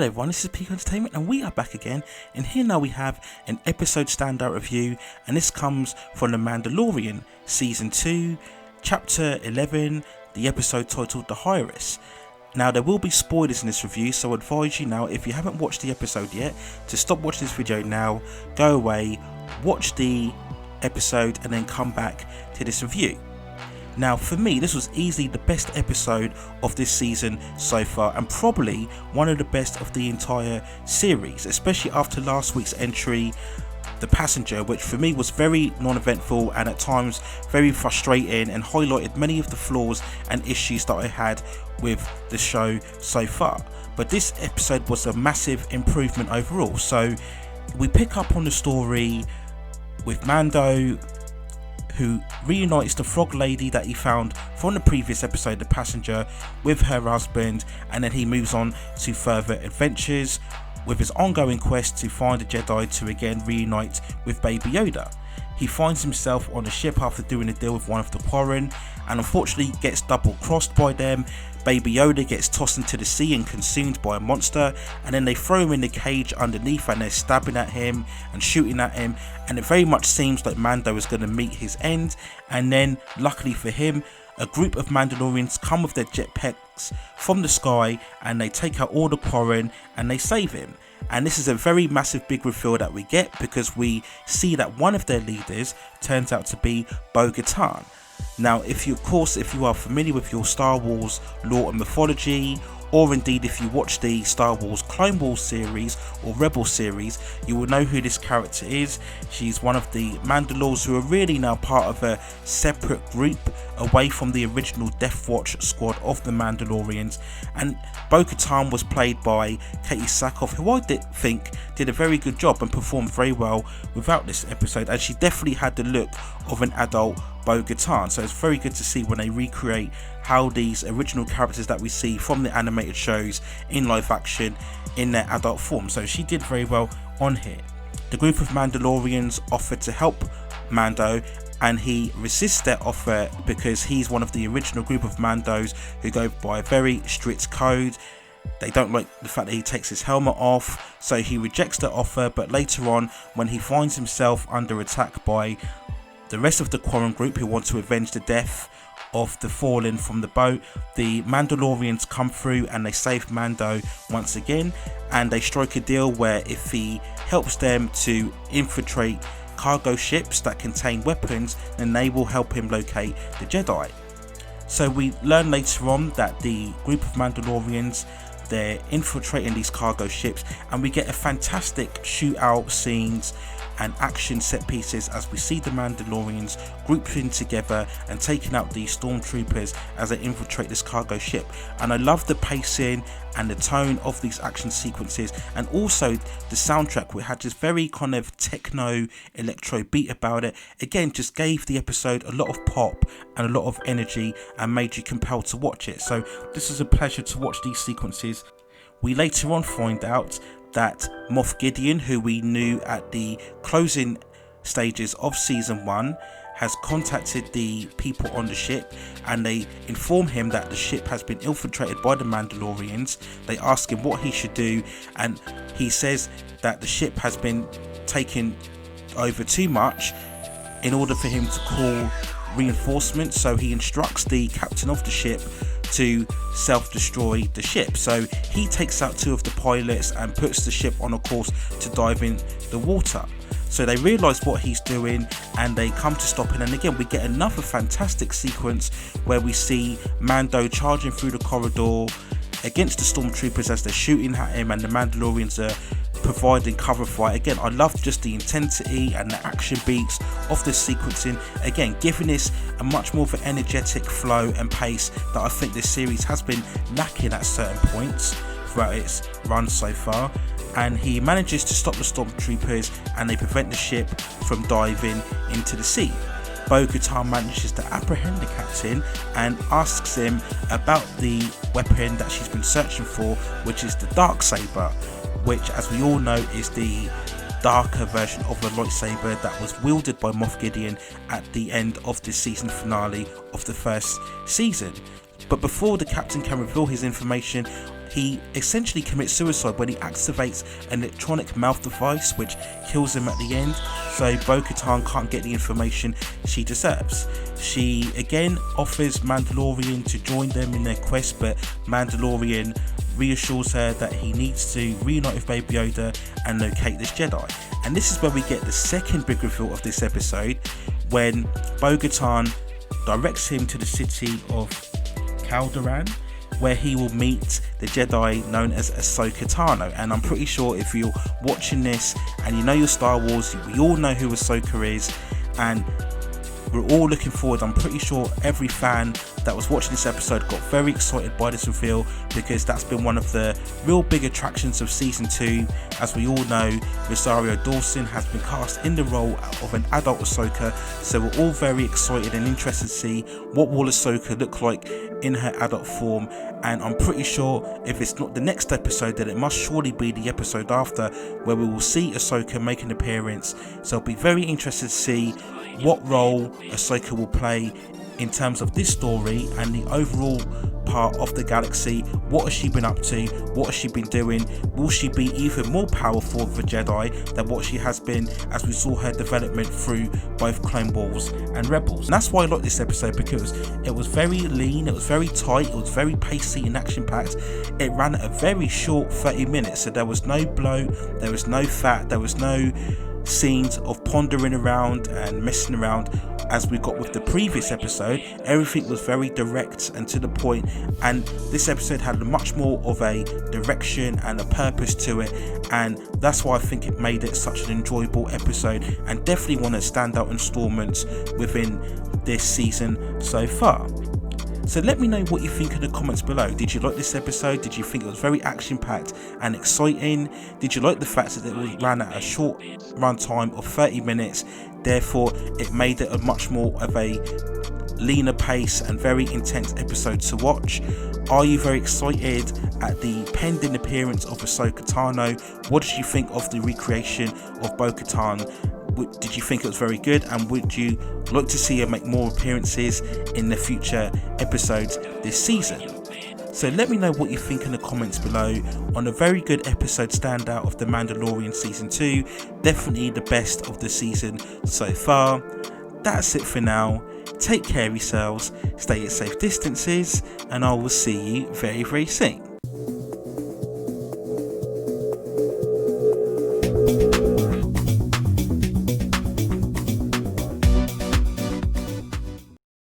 Hello everyone, this is Peak Entertainment and we are back again, and here now we have an episode standout review, and this comes from The Mandalorian Season 2, Chapter 11, the episode titled The Heiress. Now there will be spoilers in this review, so I advise you now, if you haven't watched the episode yet, to stop watching this video now, go away, watch the episode and then come back to this review. Now for me, this was easily the best episode of this season so far, and probably one of the best of the entire series, especially after last week's entry, The Passenger, which for me was very non-eventful and at times very frustrating and highlighted many of the flaws and issues that I had with the show so far. But this episode was a massive improvement overall. So we pick up on the story with Mando, who reunites the frog lady that he found from the previous episode, The Passenger, with her husband, and then he moves on to further adventures with his ongoing quest to find a Jedi to again reunite with Baby Yoda. He finds himself on a ship after doing a deal with one of the Quarren, and unfortunately gets double crossed by them. Baby Yoda gets tossed into the sea and consumed by a monster, and then they throw him in the cage underneath and they're stabbing at him and shooting at him, and it very much seems like Mando is going to meet his end. And then luckily for him, a group of Mandalorians come with their jetpacks from the sky and they take out all the Quarren and they save him. And this is a very massive big reveal that we get, because we see that one of their leaders turns out to be Bo Katan. Now if you are familiar with your Star Wars lore and mythology, or indeed if you watch the Star Wars Clone Wars series or Rebel series, you will know who this character is. She's one of the Mandalorians who are really now part of a separate group away from the original Death Watch squad of the Mandalorians, and Bo Katan was played by Katie Sackhoff, who I think did a very good job and performed very well without this episode, and she definitely had the look of an adult Bo Katan. So it's very good to see when they recreate how these original characters that we see from the animated shows in live action in their adult form. So she did very well on here. The group of Mandalorians offered to help Mando, and he resists their offer because he's one of the original group of Mandos who go by a very strict code. They don't like the fact that he takes his helmet off, so he rejects the offer. But later on, when he finds himself under attack by the rest of the Quarren group who want to avenge the death of the fallen from the boat, the Mandalorians come through and they save Mando once again, and they strike a deal where if he helps them to infiltrate cargo ships that contain weapons, then they will help him locate the Jedi. So we learn later on that the group of Mandalorians, they're infiltrating these cargo ships, and we get a fantastic shootout scenes and action set pieces as we see the Mandalorians grouping together and taking out these stormtroopers as they infiltrate this cargo ship. And I love the pacing and the tone of these action sequences, and also the soundtrack, which had this very kind of techno electro beat about it. Again, just gave the episode a lot of pop and a lot of energy and made you compelled to watch it. So this is a pleasure to watch these sequences. We later on find out that Moff Gideon, who we knew at the closing stages of season 1, has contacted the people on the ship, and they inform him that the ship has been infiltrated by the Mandalorians. They ask him what he should do, and he says that the ship has been taken over too much in order for him to call reinforcements. So he instructs the captain of the ship to self-destroy the ship. So he takes out 2 of the pilots and puts the ship on a course to dive in the water. So they realise what he's doing and they come to stop him, and again we get another fantastic sequence where we see Mando charging through the corridor against the stormtroopers as they're shooting at him, and the Mandalorians are providing cover fire. Again, I love just the intensity and the action beats of this sequencing, again giving this a much more of an energetic flow and pace that I think this series has been lacking at certain points throughout its run so far. And he manages to stop the stormtroopers and they prevent the ship from diving into the sea. Bo Katan manages to apprehend the captain and asks him about the weapon that she's been searching for, which is the Darksaber, which, as we all know, is the darker version of the lightsaber that was wielded by Moff Gideon at the end of the season finale of the first season. But before the captain can reveal his information, he essentially commits suicide when he activates an electronic mouth device which kills him at the end, so Bo Katan can't get the information she deserves. She again offers Mandalorian to join them in their quest, but Mandalorian reassures her that he needs to reunite with Baby Yoda and locate this Jedi. And this is where we get the second big reveal of this episode, when Bo Katan directs him to the city of Calderan, where he will meet the Jedi known as Ahsoka Tano. And I'm pretty sure if you're watching this and you know your Star Wars, we all know who Ahsoka is, and we're all looking forward. I'm pretty sure every fan that was watching this episode got very excited by this reveal, because that's been one of the real big attractions of season 2. As we all know, Rosario Dawson has been cast in the role of an adult Ahsoka, so we're all very excited and interested to see what will Ahsoka look like in her adult form. And I'm pretty sure if it's not the next episode, then it must surely be the episode after, where we will see Ahsoka make an appearance. So I'll be very interested to see what role Ahsoka will play in terms of this story and the overall part of the galaxy. What has she been up to? What has she been doing? Will she be even more powerful of a Jedi than what she has been, as we saw her development through both Clone Wars and Rebels? And that's why I like this episode, because it was very lean, it was very tight, it was very pacey and action packed. It ran at a very short 30 minutes, so there was no bloat, there was no fat, there was no scenes of pondering around and messing around as we got with the previous episode. Everything was very direct and to the point, and this episode had much more of a direction and a purpose to it, and that's why I think it made it such an enjoyable episode, and definitely one of the standout installments within this season so far. So let me know what you think in the comments below. Did you like this episode? Did you think it was very action packed and exciting? Did you like the fact that it ran at a short run time of 30 minutes? Therefore it made it a much more of a leaner pace and very intense episode to watch. Are you very excited at the pending appearance of Ahsoka Tano? What did you think of the recreation of Bo Katan? Did you think it was very good, and would you like to see her make more appearances in the future episodes this season? So let me know what you think in the comments below on a very good episode standout of The Mandalorian Season 2. Definitely the best of the season so far. That's it for now. Take care of yourselves, stay at safe distances, and I will see you very, very soon.